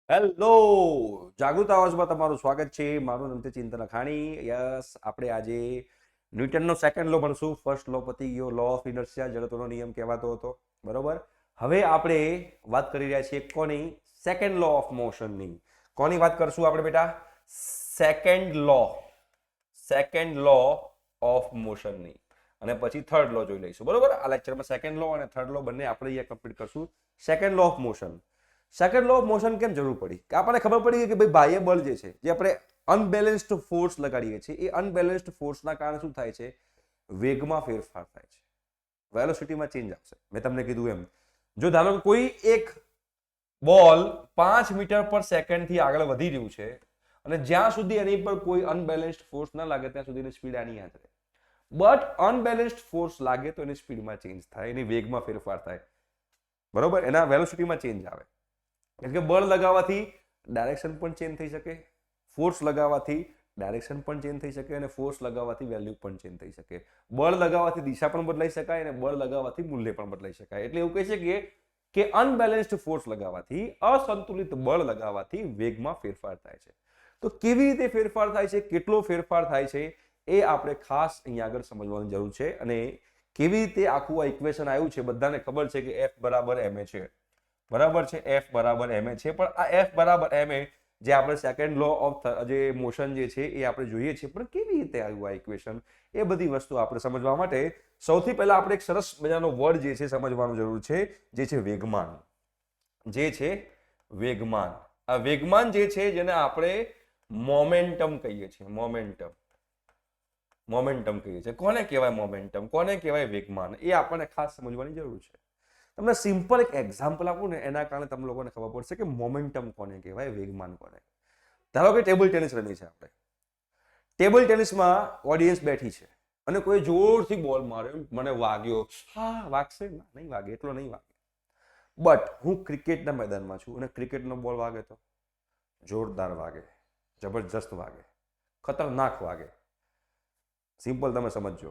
Hello, જાગૃત અવાજમાં તમારું સ્વાગત છે. મારું નામ છે ચિંતન અખાણી. યસ, આપણે આજે ન્યૂટનનો સેકન્ડ લો ભણશું. ફર્સ્ટ લો પતી ગયો, લો ઓફ ઇનર્શિયા, જડત્વનો નિયમ કહેવાતો હતો. બરોબર. હવે આપણે વાત કરી રહ્યા છીએ કોની? સેકન્ડ લો ઓફ મોશનની. કોની વાત કરશું આપણે બેટા? સેકન્ડ લો ઓફ મોશનની. અને પછી થર્ડ લો જોઈ લઈશું. બરોબર. આ લેક્ચરમાં સેકન્ડ લો અને થર્ડ લો બંને આપણે અહીંયા કમ્પ્લીટ કરશું. Second law of motion. Second law of motion કેમ જરૂર પડી? કે આપણને ખબર પડી કે ભાઈ બાહ્ય બળ જે છે, જે આપણે અનબેલેન્સ્ડ ફોર્સ લગાડીએ છીએ, એ અનબેલેન્સ્ડ ફોર્સના કારણે શું થાય છે? વેગમાં ફેરફાર થાય છે, વેલોસિટીમાં ચેન્જ આવશે. મેં તમને કીધું એમ, જો ધારો કે કોઈ એક બોલ 5 મીટર પર સેકન્ડથી આગળ વધી રહ્યું છે અને જ્યાં સુધી એની પર કોઈ અનબેલેન્સ્ડ ફોર્સ ના લાગે ત્યાં સુધી એની સ્પીડ આની યાદ રહે. બટ અનબેલેન્સ્ડ ફોર્સ લાગે તો એની સ્પીડમાં ચેન્જ થાય, એની વેગમાં ફેરફાર થાય. બરોબર. એના વેલોસિટીમાં ચેન્જ આવે. એટલે કે બળ લગાવવાથી ડાયરેક્શન પણ ચેન્જ થઈ શકે, ફોર્સ લગાવવાથી ડાયરેક્શન પણ ચેન્જ થઈ શકે, અને ફોર્સ લગાવવાથી વેલ્યુ પણ ચેન્જ થઈ શકે. બળ લગાવવાથી દિશા પણ બદલાઈ શકાય અને બળ લગાવવાથી મૂલ્ય પણ બદલાઈ શકાય. એટલે એવું કહી શકીએ કે અનબેલેન્સ્ડ ફોર્સ લગાવવાથી, અસંતુલિત બળ લગાવવાથી વેગમાં ફેરફાર થાય છે. તો કેવી રીતે ફેરફાર થાય છે, કેટલો ફેરફાર થાય છે, એ આપણે ખાસ અહીંયા આગળ સમજવાની જરૂર છે. અને કેવી રીતે આખું આ ઇક્વેશન આવ્યું છે, બધાને ખબર છે કે F બરાબર ma છે. બરાબર છે, F બરાબર ma છે. પણ આ F બરાબર ma જે આપણે સેકન્ડ લો ઓફ જે મોશન જે છે એ આપણે જોઈએ છીએ, પણ કેવી રીતે આવ્યું આ ઇક્વેશન, એ બધી વસ્તુ આપણે સમજવા માટે સૌથી પહેલા આપણે એક સરસ મજાનો વર્ડ જે છે સમજવાનું જરૂર છે, જે છે વેગમાન. જે છે વેગમાન. આ વેગમાન જે છે જેને આપણે મોમેન્ટમ કહીએ છીએ. મોમેન્ટમ કહીએ છીએ. કોને કહેવાય મોમેન્ટમ, કોને કહેવાય વેગમાન, એ આપણને ખાસ સમજવાની જરૂર છે. તમને સિમ્પલ એક એક્ઝામ્પલ આપું ને, એના કારણે તમને લોકોને ખબર પડશે કે મોમેન્ટમ કોને કહેવાય, વેગમાન કોને. ધારો કે ટેબલ ટેનિસ રમી છે આપણે. ટેબલ ટેનિસમાં ઓડિયન્સ બેઠી છે અને કોઈ જોરથી બોલ માર્યો, મને વાગ્યો. હા, વાગશે ના, નહીં વાગે, એટલો નહીં વાગે. બટ હું ક્રિકેટના મેદાનમાં છું અને ક્રિકેટનો બોલ વાગે તો જોરદાર વાગે, જબરજસ્ત વાગે, ખતરનાક વાગે. સિમ્પલ તમે સમજો.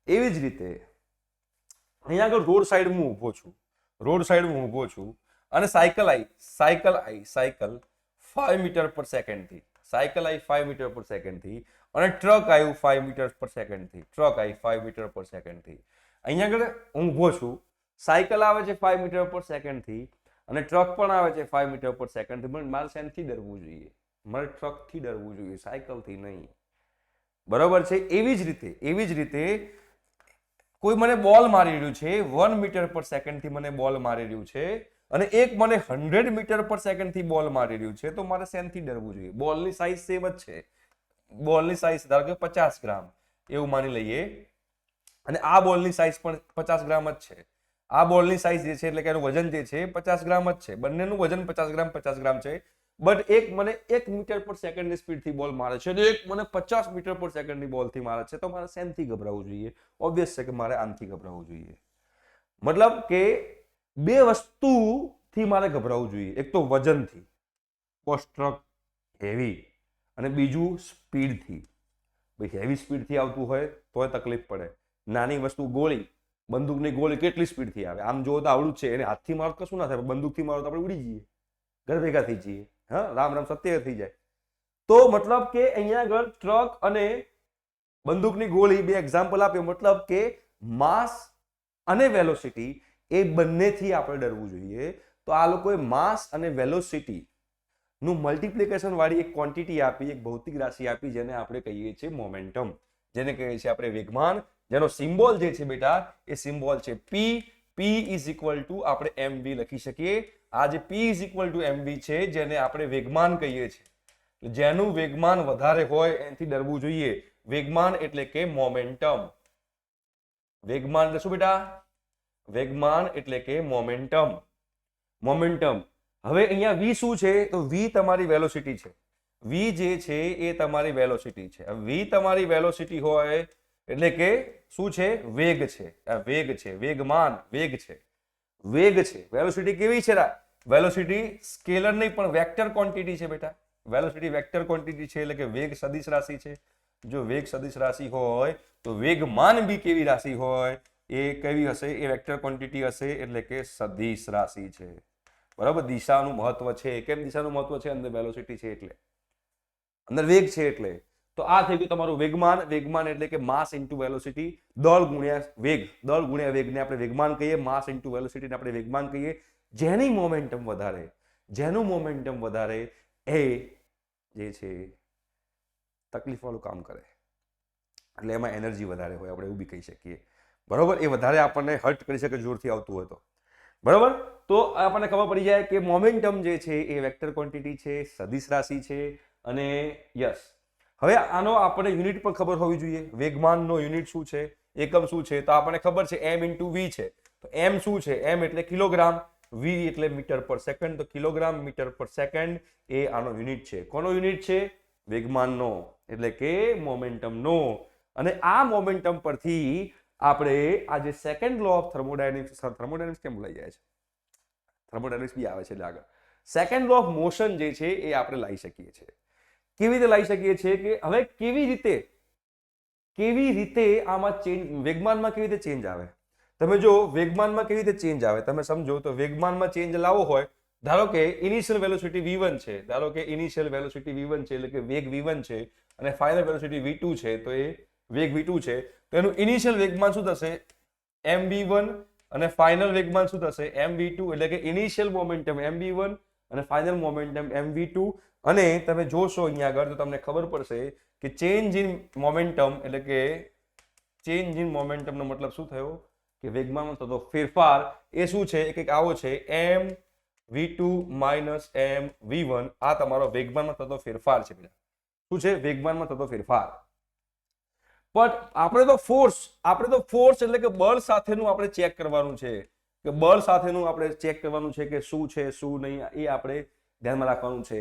એવી જ રીતે અહીંયા આગળ રોડ સાઈડ હું ઊભો છું અને સાયકલ આવી 5 મીટર પર સેકન્ડથી, અને ટ્રક આવ્યું 5 મીટર પર સેકન્ડથી, અહીંયા આગળ હું ઊભો છું, સાયકલ આવે છે 5 મીટર પર સેકન્ડથી અને ટ્રક પણ આવે છે 5 મીટર પર સેકન્ડથી. પણ મારે શેનથી ડરવું જોઈએ? મારે ટ્રકથી ડરવું જોઈએ, સાયકલથી નહીં. બરોબર છે. એવી જ રીતે કોઈ મને બોલ મારી રહ્યું છે, 1 મીટર પર સેકન્ડથી મને બોલ મારી રહ્યું છે, અને એક મને 100 મીટર પર સેકન્ડથી બોલ મારી રહ્યું છે, તો મારે શેનથી ડરવું જોઈએ? બોલની સાઈઝ સેમ જ છે. બોલની સાઈઝ ધારો કે 50 ગ્રામ એવું માની લઈએ, અને આ બોલની સાઈઝ પણ 50 ગ્રામ જ છે. આ બોલની સાઈઝ જે છે, એટલે કે એનું વજન જે છે 50 ગ્રામ જ છે. બંનેનું વજન 50 ગ્રામ છે. બટ એક મને 1 મીટર પર સેકન્ડની સ્પીડથી બોલ મારે છે અને એક મને 50 મીટર પર સેકન્ડની બોલથી મારે છે, તો મારે શેનથી ગભરાવું જોઈએ? ઓબ્વિયસ છે કે મારે આનથી ગભરાવું જોઈએ. મતલબ કે બે વસ્તુથી મારે ગભરાવું જોઈએ. એક તો વજનથી, ટ્રક હેવી, અને બીજું સ્પીડથી. ભાઈ હેવી સ્પીડથી આવતું હોય તોય તકલીફ પડે. નાની વસ્તુ ગોળી, બંદૂકની ગોળી કેટલી સ્પીડથી આવે? આમ જોવો તો આવડું જ છે, એને હાથથી મારો કશું ના થાય, બંદૂકથી મારો તો આપણે ઉડી જઈએ, ઘર ભેગા થઈ જઈએ. હા, રામ રામ સત્ય થઈ જાય. તો મતલબ કે અહીંયા આગળ ટ્રક અને બંદૂકની ગોળી બે એક્ઝામ્પલ આપ્યો. મતલબ કે માસ અને વેલોસિટી એ બંનેથી આપણે ડરવું જોઈએ. તો આ લોકોએ માસ અને વેલોસિટી નું મલ્ટિપ્લિકેશન વાળી એક ક્વોન્ટિટી આપી, એક ભૌતિક રાશિ આપી, જેને આપણે કહીએ છીએ મોમેન્ટમ, જેને કહીએ છીએ આપણે વેગમાન. જેનો સિમ્બોલ જે છે બેટા, એ સિમ્બોલ છે P. P is equal to આપણે mv લખી શકીએ. આ જે P is equal to mv છે, જેને આપણે વેગમાન કહીએ છીએ, જેનું વેગમાન વધારે હોય એનાથી ડરવું જોઈએ. વેગમાન એટલે કે મોમેન્ટમ. વેગમાન એટલે શું બેટા? વેગમાન એટલે કે મોમેન્ટમ. હવે અહીંયા v શું છે? તો v તમારી વેલોસિટી છે. v જે છે એ તમારી વેલોસિટી છે. v તમારી વેલોસિટી હોય એટલે કે શું છે? વેગ છે. વેગમાન વેગ છે. વેલોસિટી કેવી છે? વેલોસિટી સ્કેલર નહીં પણ વેક્ટર ક્વોન્ટિટી છે બેટા. વેલોસિટી વેક્ટર ક્વોન્ટિટી છે, એટલે કે વેગ સદિશ રાશિ છે. જો વેગ સદિશ રાશિ હોય તો વેગમાન બી કેવી રાશિ હોય? એ કેવી હશે? એ વેક્ટર ક્વોન્ટિટી હશે, એટલે કે સદિશ રાશિ છે. બરાબર, દિશાનું મહત્વ છે. કેમ દિશાનું મહત્વ છે? અંદર વેલોસિટી છે એટલે, અંદર વેગ છે એટલે. તો આ થઈ ગયું તમારું વેગમાન. વેગમાન એટલે કે માસ ઇન્ટુ વેલોસિટી, દળ ગુણ્યા વેગ. દળ ગુણ્યા વેગને આપણે વેગમાન કહીએ, માસ ઇન્ટુ વેલોસિટીને આપણે વેગમાન કહીએ. જેની મોમેન્ટમ વધારે, જેનું મોમેન્ટમ વધારે એ જે છે તકલીફવાળું કામ કરે, એટલે એમાં એનર્જી વધારે હોય, આપણે એવું બી કહી શકીએ. બરોબર, એ વધારે આપણને હર્ટ કરી શકે જોરથી આવતું હોય તો. બરોબર, તો આપણને ખબર પડી જાય કે મોમેન્ટમ જે છે એ વેક્ટર ક્વોન્ટિટી છે, સદિશ રાશિ છે. અને યસ, હવે આનો આપણે યુનિટ પણ ખબર હોવી જોઈએ. વેગમાનનો યુનિટ શું છે, એકમ શું છે? તો આપણને ખબર છે m ઇન્ટુ v છે. તો m શું છે? m એટલે કિલોગ્રામ, v એટલે મીટર પર સેકન્ડ. તો કિલોગ્રામ મીટર પર સેકન્ડ એ આનો યુનિટ છે. કોનો યુનિટ છે? વેગમાનનો, એટલે કે મોમેન્ટમનો. અને આ મોમેન્ટમ પરથી આપણે આ જે second law of thermodynamics, thermodynamics કેમ ભૂલાઈ જાય છે? થર્મોડાયનેમિક્સ બી આવે છે એટલે આગળ. સેકન્ડ લો ઓફ મોશન જે છે એ આપણે લાવી શકીએ છીએ. કેવી રીતે લાવી શકીએ છીએ? કે હવે કેવી રીતે આમાં ચેન્જ, વેગમાનમાં કેવી રીતે ચેન્જ આવે? તમે જો વેગમાનમાં કેવી રીતે ચેન્જ આવે તમે સમજો. તો વેગમાનમાં ચેન્જ લાવવો હોય, ધારો કે ઇનિશિયલ વેલોસિટી v1 છે, ધારો કે ઇનિશિયલ વેલોસિટી v1 છે, એટલે કે વેગ v1 છે, અને ફાઇનલ વેલોસિટી v2 છે, તો એ વેગ v2 છે. તો એનું ઇનિશિયલ વેગમાન શું થશે? mv1, અને ફાઇનલ વેગમાન શું થશે? mv2. એટલે કે ઇનિશિયલ મોમેન્ટમ mv1 અને ફાઇનલ મોમેન્ટમ mv2. અને તમે જોશો અહીંયા આગળ તો તમને ખબર પડશે કે ચેન્જ ઇન મોમેન્ટમ, એટલે કે ચેન્જ ઇન મોમેન્ટમનો મતલબ શું થયો? કે વેગમાનમાં થતો ફેરફાર એ શું છે? એક આવો છે mv2 માઇનસ mv1. આ તમારો વેગમાનમાં થતો ફેરફાર છે. શું છે? વેગમાનમાં થતો ફેરફાર. પણ આપણે તો ફોર્સ એટલે કે બળ સાથેનું આપણે ચેક કરવાનું છે, કે બળ સાથેનું આપણે ચેક કરવાનું છે કે શું છે શું નહીં, એ આપણે ધ્યાનમાં રાખવાનું છે.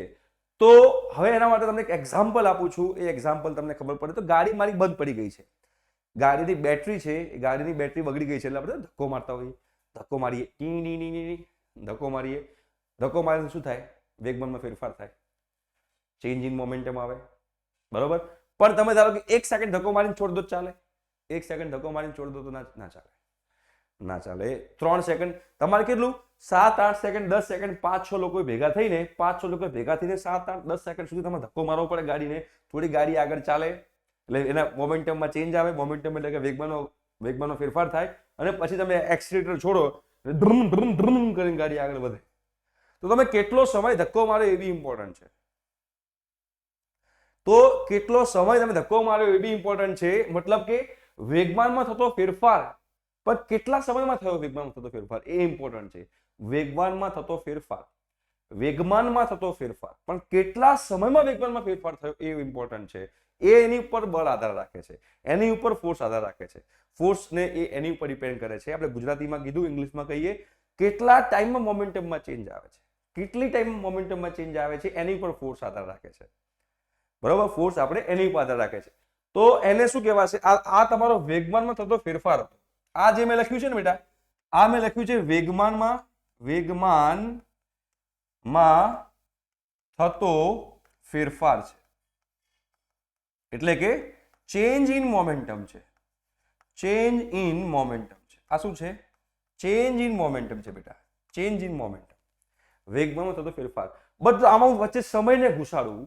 તો હવે એના માટે તમને એક એક્ઝામ્પલ આપું છું. એ એક્ઝામ્પલ તમને ખબર પડે. તો ગાડી મારી બંધ પડી ગઈ છે, ગાડીની બેટરી છે, ગાડીની બેટરી બગડી ગઈ છે, એટલે આપણે ધક્કો મારતા હોઈએ, ધક્કો મારીએ, ધક્કો મારીએ. ધક્કો મારીને શું થાય? વેગમાનમાં ફેરફાર થાય, ચેન્જ ઇન મોમેન્ટમ આવે. બરોબર, પણ તમે ધારો કે 1 સેકન્ડ ધક્કો મારીને છોડ દો, ચાલે? 1 સેકન્ડ ધક્કો મારીને છોડ દો તો ના ચાલે, ના ચાલે. 3 સેકન્ડ તમારે કેટલું? 7, 8 સેકન્ડ, 10 સેકન્ડ, 5-6 લોકો ભેગા થઈને 7, 8, 10 સેકન્ડ સુધી તમે ધક્કો મારવો પડે ગાડીને, થોડી ગાડી આગળ ચાલે, એટલે એના મોમેન્ટમમાં ચેન્જ આવે. મોમેન્ટમ એટલે કે વેગમાનો ફેરફાર થાય. અને પછી તમે એક્સિલેટર છોડો, ધ્રુમ ધ્રુમ ધ્રુમ કરીને ગાડી આગળ વધે. તો તમે કેટલો સમય ધક્કો માર્યો એ બી ઇમ્પોર્ટન્ટ છે. તો કેટલો સમય તમે ધક્કો માર્યો એ બી ઇમ્પોર્ટન્ટ છે. મતલબ કે વેગમાનમાં થતો ફેરફાર, પણ કેટલા સમયમાં થયો વેગમાનમાં થતો ફેરફાર એ ઇમ્પોર્ટન્ટ છે. વેગમાનમાં થતો ફેરફાર, વેગમાનમાં થતો ફેરફાર, પણ કેટલા સમયમાં વેગમાનમાં ફેરફાર થયો એ ઇમ્પોર્ટન્ટ છે. એ એની ઉપર બળ આધાર રાખે છે, એની ઉપર ફોર્સ આધાર રાખે છે. ફોર્સને એ એની ઉપર ડિપેન્ડ કરે છે. આપણે ગુજરાતીમાં કીધું, ઇંગ્લિશમાં કહીએ, કેટલા ટાઈમમાં મોમેન્ટમમાં ચેન્જ આવે છે, કેટલી ટાઈમમાં મોમેન્ટમમાં ચેન્જ આવે છે, એની ઉપર ફોર્સ આધાર રાખે છે. બરોબર, ફોર્સ આપણે એની ઉપર આધાર રાખે છે. તો એને શું કહેવાશે? આ તમારો વેગમાનમાં થતો ફેરફાર હતો. આ જે મેં લખ્યું છે ને બેટા, આ મેં લખ્યું છે વેગમાનમાં થતો ફેરફાર છે, એટલે કે ચેન્જ ઇન મોમેન્ટમ છે. ચેન્જ ઇન મોમેન્ટમ છે. આ શું છે? ચેન્જ ઇન મોમેન્ટમ છે બેટા, ચેન્જ ઇન મોમેન્ટમ, વેગમાનમાં થતો ફેરફાર. બટ આમાં હું વચ્ચે સમયને ઘુસાડું,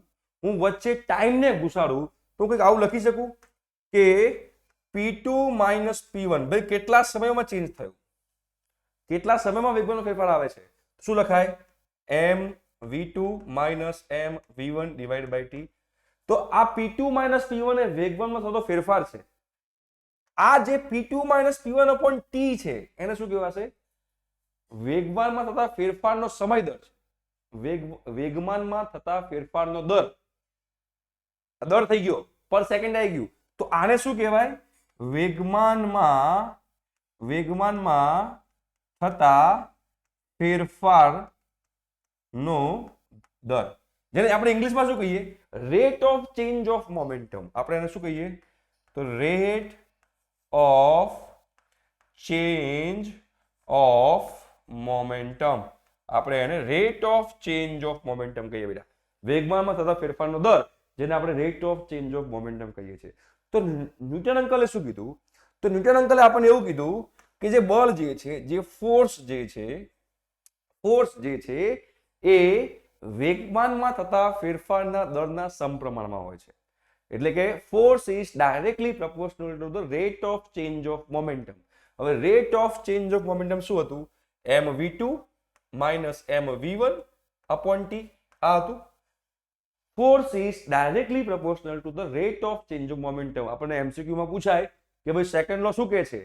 હું વચ્ચે ટાઈમને ઘુસાડું, તો કંઈક આવું લખી શકું કે P2 માઇનસ P1. ભાઈ કેટલા સમયમાં ચેન્જ થયું, કેટલા સમયમાં વેગમાનનો ફેરફાર આવે છે? શું લખાય? mv2 minus mv1 divide by t. તો આ P2 માઇનસ P1 એ વેગમાનમાં થતો ફેરફાર છે. આ જે P2 minus P1 upon t છે, એને શું કહેવાશે? વેગમાનમાં થતા ફેરફારનો સમય દર છે. વેગમાનમાં થતા ફેરફારનો દર, દર થઈ ગયો, પર સેકન્ડ આવી ગયું. તો આને શું કહેવાય? વેગમાનમાં થતા ફેરફારનો દર, જેને આપણે ઇંગ્લિશમાં શું કહીએ? Rate of change of momentum. આપણે એને શું કહીએ? તો rate of change of momentum. આપણે એને rate of change of momentum કહીએ બેટા. વેગમાનમાં થતા ફેરફારનો દર, જેને આપણે rate of change of momentum કહીએ છીએ. તો ન્યૂટન અંકલે શું કીધું? તો ન્યૂટન અંકલે આપણને એવું કીધું કે જે બળ જે છે, જે ફોર્સ જે છે, ફોર્સ જે છે એ વેગમાનમાં થતા ફેરફારના દરના સમપ્રમાણમાં હોય છે. એટલે કે force is directly proportional to the rate of change of momentum. હવે rate of change of momentum શું હતું? mv2 minus mv1 upon T આ હતું. Force is directly proportional to the rate of change of momentum. આપણને MCQ માં પૂછાય કે ભાઈ સેકન્ડ લો શું કહે છે?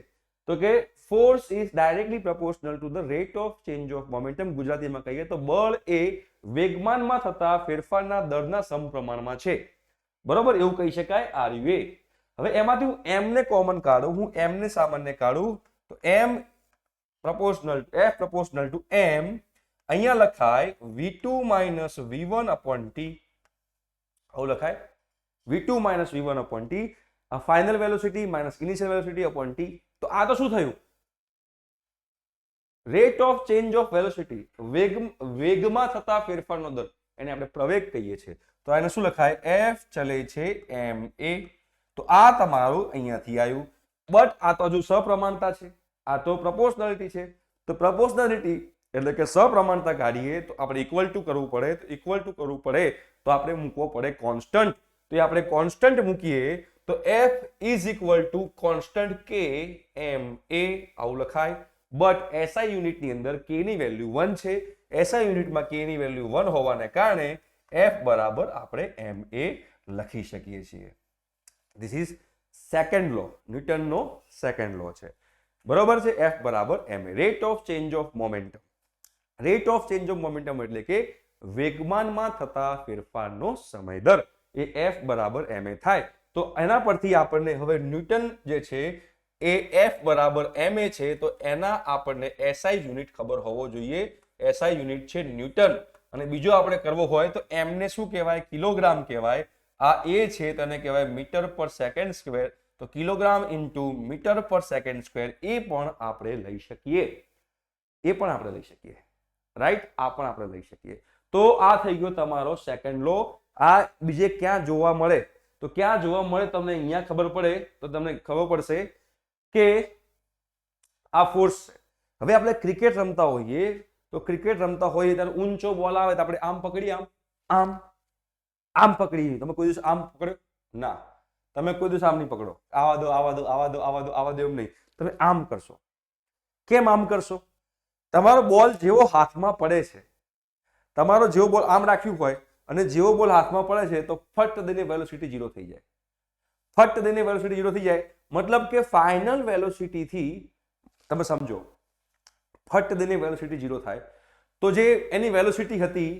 તો કે force is directly proportional to the rate of change of momentum. ગુજરાતીમાં કહીએ તો બળ એ વેગમાનમાં થતા ફેરફારના દરના સમપ્રમાણમાં છે. બરોબર, એવું કહી શકાય. આ રહ્યું. હવે એમાંથી હું m ને કોમન કાઢું, હું m ને સામાન્ય કાઢું તો m proportional f proportional two m અહીંયા લખાય v2 minus v1 upon t. આવું લખાય v2 minus v1 upon t. આ final velocity minus initial velocity upon t. તો આ તો શું થયું? Rate of change of velocity, વેગમાં થતા ફેરફારનો દર, એને આપણે પ્રવેગ કહીએ છીએ. તો આને શું લખાય? f ચલે છે ma. તો આ તમારું અહીંયાથી આવ્યું. બટ આ તો હજુ સપ્રમાણતા છે, આ તો પ્રોપોર્શનાલિટી છે. તો પ્રોપોર્શનાલિટી એટલે કે સપ્રમાણતા કાઢીએ તો આપણે ઇક્વલ ટુ કરવું પડે. તો ઇક્વલ ટુ કરવું પડે તો આપણે મૂકવો પડે કોન્સ્ટન્ટ. તો એ આપણે કોન્સ્ટન્ટ મૂકીએ તો f is equal to constant k ma આવું લખાય. બટ SI યુનિટની અંદર k ની વેલ્યુ 1 છે. SI યુનિટમાં k ની વેલ્યુ 1 હોવાને કારણે f બરાબર આપણે ma લખી શકીએ છીએ. ધીસ ઇઝ સેકન્ડ લો, ન્યૂટનનો સેકન્ડ લો છે. બરોબર છે? f બરાબર ma. Rate of change of momentum. Rate of change of momentum એટલે કે વેગમાનમાં થતા ફેરફારનો સમય દર, એ f બરાબર ma થાય. તો એના પરથી આપણને હવે ન્યૂટન જે છે એ f બરાબર ma છે. તો એના આપણને SI યુનિટ ખબર હોવો જોઈએ. SI યુનિટ છે ન્યૂટન. અને બીજો આપણે કરવો હોય તો m ને શું કહેવાય? કિલોગ્રામ કહેવાય. આ a છે તેને કહેવાય મીટર પર સેકન્ડ સ્ક્વેર. તો kilogram into metre per second square એ પણ આપણે લઈ શકીએ. એ પણ આપણે લઈ શકીએ. રાઈટ? આ પણ આપણે લઈ શકીએ. તો આ થઈ ગયો તમારો સેકન્ડ લો. આ બીજે ક્યાં જોવા મળે? તો ક્યાં જોવા મળે તમને અહીંયા ખબર પડે તો તમને ખબર પડશે કે આ ફોર્સ છે. હવે આપણે ક્રિકેટ રમતા હોઈએ તો ક્રિકેટ રમતા હોઈએ ત્યારે ઊંચો બોલ આવે તો આપણે આમ પકડી, આમ આમ પકડી. તમે કોઈ દિવસ આમ પકડ્યો? ના. તમે કોઈ દિવસ આમ નહીં પકડો. આવા દો, આવા દો, આવા દો, આવા દો, આવા દો, એમ નહીં. તમે આમ કરશો. કેમ આમ કરશો? તમારો બોલ જેવો હાથમાં પડે છે, તમારો જેવો બોલ આમ રાખ્યું હોય અને જેવો બોલ હાથમાં પડે છે તો ફટ દઈને વેલોસિટી 0 થઈ જાય. ફટ દઈને વેલોસિટી 0 થઈ જાય. મતલબ કે ફાઇનલ વેલોસિટી થી તમે સમજો, ફટ દઈને વેલોસિટી 0 થાય તો જે એની વેલોસિટી હતી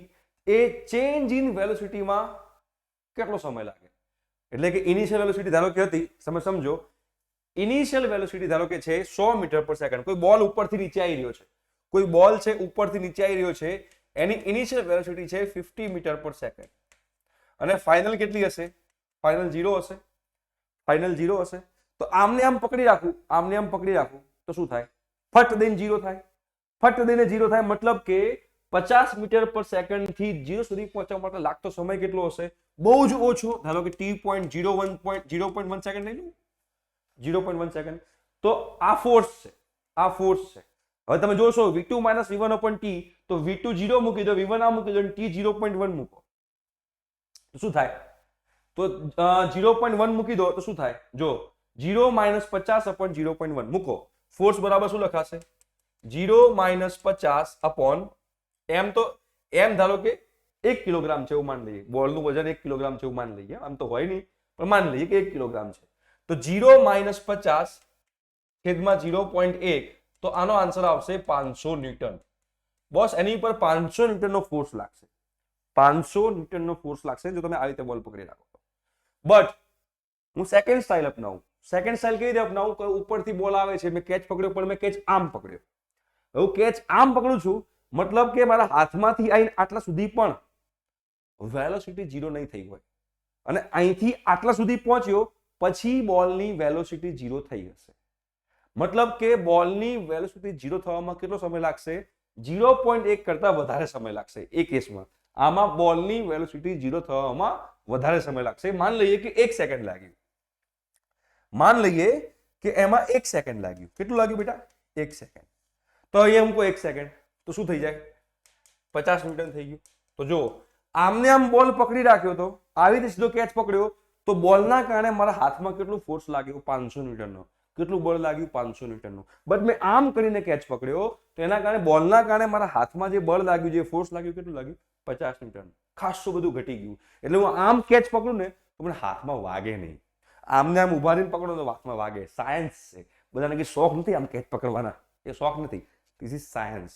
એ ચેન્જ ઇન વેલોસિટીમાં કેટલો સમય લાગે? એટલે કે ઇનિશિયલ વેલોસિટી ધારો કે હતી, તમે સમજો ઇનિશિયલ વેલોસિટી ધારો કે છે 100 મીટર પર સેકન્ડ. કોઈ બોલ ઉપરથી નીચે આવી રહ્યો છે, કોઈ બોલ છે ઉપરથી નીચે આવી રહ્યો છે, એની ઇનિશિયલ વેલોસિટી છે 50 મીટર પર સેકન્ડ. અને ફાઇનલ કેટલી હશે? ફાઇનલ 0 હશે. ફાઇનલ 0 હશે. તો આમને આમ પકડી રાખું, આમને આમ પકડી રાખું તો શું થાય? ફટ દઈને 0 થાય. ફટ દઈને 0 થાય મતલબ કે 50 મીટર પર સેકન્ડ થી 0 સુધી પહોંચવા માટે લાગતો સમય કેટલો હશે? બહુ જ ઓછો. ધારો કે t.01 સેકન્ડ લઈ લો, 0.1 સેકન્ડ. તો આ ફોર્સ છે, આ ફોર્સ છે. હવે તમે જોશો v2 minus v1 upon t, તો v2 0 મૂકી દો, v1 આ મૂકી દો, t 0.1 મૂકો તો શું થાય? તો 0.1 મૂકી દો તો શું થાય? જો 0 માઇનસ 50 upon 0.1 મૂકો. ફોર્સ બરાબર શું લખાશે? 0 માઇનસ 50 upon m. તો m ધારો કે 1 કિલોગ્રામ છે એવું માન લઈએ. બોલનું વજન 1 કિલોગ્રામ છે એવું માન લઈએ. આમ તો હોય નહીં પણ માન લઈએ કે 1 કિલોગ્રામ છે. તો 0 માઇનસ 50 છેદમાં 0.1, તો આનો આન્સર આવશે 500 ન્યૂટન. બોસ એની પર 500 ન્યૂટનનો ફોર્સ લાગશે. 500 ન્યૂટનનો ફોર્સ લાગશે જો તમે આવી રીતે બોલ પકડી રાખો. બટ હું સેકન્ડ સ્ટાઇલ અપનાવું. સેકન્ડ સ્ટાઇલ કેવી રીતે અપનાવું? કે ઉપરથી બોલ આવે છે, મેં કેચ પકડ્યો પણ મેં કેચ આમ પકડ્યો. હું કેચ આમ પકડું છું મતલબ કે મારા હાથમાંથી આવીને આટલા સુધી પણ વેલોસિટી 0 નહીં થઈ હોય અને અહીંથી આટલા સુધી પહોંચ્યો પછી બોલની વેલોસિટી 0 થઈ હશે. મતલબ કે બોલની વેલોસિટી 0 થવામાં કેટલો સમય લાગશે? 0.1 કરતા વધારે સમય લાગશે એ કેસમાં. આમાં બોલની વેલોસિટી 0 થવામાં વધારે સમય લાગશે. માન લઈએ કે 1 સેકન્ડ લાગ્યું. માન લઈએ કે એમાં 1 સેકન્ડ લાગ્યું. કેટલું લાગ્યું બેટા? 1 સેકન્ડ. તો અહીંયા મૂકો 1 સેકન્ડ તો શું થઈ જાય? 50 ન્યૂટન થઈ ગયું. તો જો આમને આમ બોલ પકડી રાખ્યો તો, આવી રીતે સીધો કેચ પકડ્યો તો બોલના કારણે મારા હાથમાં કેટલું ફોર્સ લાગ્યો? 500 ન્યૂટનનો. કેટલું બળ લાગ્યું? 500 ન્યૂટનનું. બટ મેં આમ કરીને કેચ પકડ્યો તો એના કારણે બોલના કારણે મારા હાથમાં જે બળ લાગ્યું, જે ફોર્સ લાગ્યું, કેટલું લાગ્યું? 50 ન્યૂટન. ખાસું બધું ઘટી ગયું. એટલે હું આમ કેચ પકડું ને તો મને હાથમાં વાગે નહીં. આમને આમ ઉભા રહીને પકડો તો હાથમાં વાગે. સાયન્સ છે. બધાને કે શોખ નથી આમ કેચ પકડવાના, એ શોખ નથી. This is science.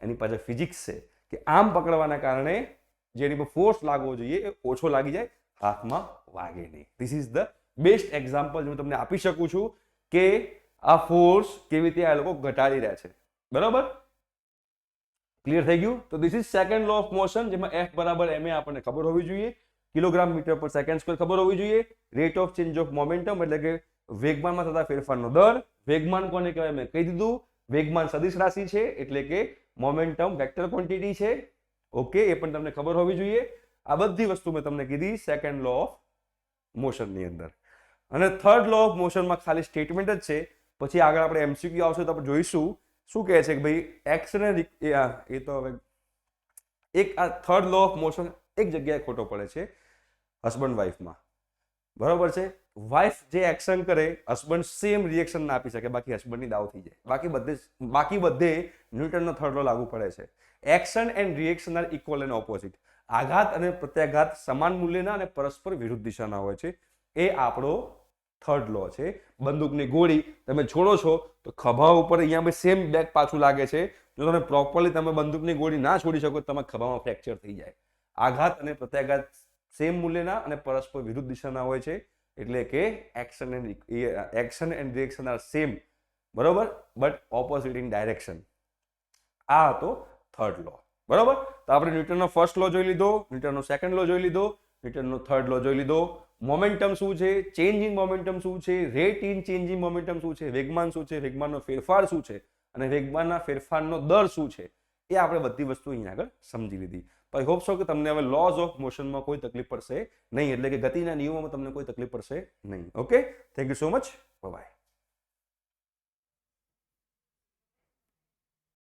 એની પાછળ ફિઝિક્સ છે કે આમ પકડવાના કારણે જેની પર ફોર્સ લાગવો જોઈએ એ ઓછો લાગી જાય, હાથમાં વાગે નહીં. This is the best example હું તમને આપી શકું છું કે આ ફોર્સ કેવી રીતે આ લોકો ઘટાડી રહ્યા છે. બરાબર? ક્લિયર થઈ ગયું? તો this is second law of motion, જેમાં F બરાબર ma આપણને ખબર હોવી જોઈએ, kilogram metre per second square ખબર હોવી જોઈએ, rate of change of momentum એટલે કે વેગમાનમાં થતા ફેરફારનો દર. વેગમાન કોને કહેવાય મેં કહી દીધું. વેગમાન સદિશ રાશિ છે એટલે કે મોમેન્ટમ વેક્ટર ક્વોન્ટિટી છે. ઓકે, એ પણ તમને ખબર હોવી જોઈએ. આ બધી વસ્તુ મેં તમને કીધી સેકન્ડ લો ઓફ મોશનની અંદર. અને થર્ડ લો ઓફ મોશનમાં ખાલી સ્ટેટમેન્ટ જ છે. પછી આગળ આપણે MCQ આવશે તો આપણે જોઈશું શું કહે છે કે ભાઈ એક્શન એ તો હવે એક આ થર્ડ લો ઓફ મોશન એક જગ્યાએ ખોટો પડે છે, હસબન્ડ વાઈફમાં. બરોબર છે? વાઈફ જે એક્શન કરે હસબન્ડ સેમ રિએક્શન ના આપી શકે, બાકી હસબન્ડની દાવ થઈ જાય. બાકી બધે ન્યૂટનનો થર્ડ લો લાગુ પડે છે. Action and reaction are equal and opposite. આઘાત અને પ્રત્યાઘાત સમાન મૂલ્યના અને પરસ્પર વિરુદ્ધ દિશાના હોય છે. એ આપણો થર્ડ લો છે. બંદૂકની ગોળી તમે છોડો છો તો ખભા ઉપર અહીંયા સેમ બેક પાછું લાગે છે. જો તમે પ્રોપરલી તમે બંદૂકની ગોળી ના છોડી શકો તો તમારા ખભામાં ફ્રેક્ચર થઈ જાય. આઘાત અને પ્રત્યાઘાત સેમ મૂલ્યના અને પરસ્પર વિરુદ્ધ દિશાના હોય છે. એટલે કે action and reaction are same, બરોબર, બટ ઓપોઝિટ ઇન ડાયરેક્શન. આ હતો થર્ડ લો. બરોબર? તો આપણે ન્યૂટનનો ફર્સ્ટ લો જોઈ લીધો, ન્યૂટનનો સેકન્ડ લો જોઈ લીધો, ન્યૂટનનો થર્ડ લો જોઈ લીધો. મોમેન્ટમ શું છે, ચેન્જ ઇન મોમેન્ટમ શું છે, rate in change in momentum શું છે, વેગમાન શું છે, વેગમાનનો ફેરફાર શું છે અને વેગમાનના ફેરફારનો દર શું છે, એ આપણે બધી વસ્તુ અહીંયા આગળ સમજી લીધી. તો આઈ હોપ સો કે તમને હવે લોઝ ઓફ મોશનમાં કોઈ તકલીફ પડશે નહીં, એટલે કે ગતિના નિયમોમાં તમને કોઈ તકલીફ પડશે નહીં. Okay, thank you so much. By.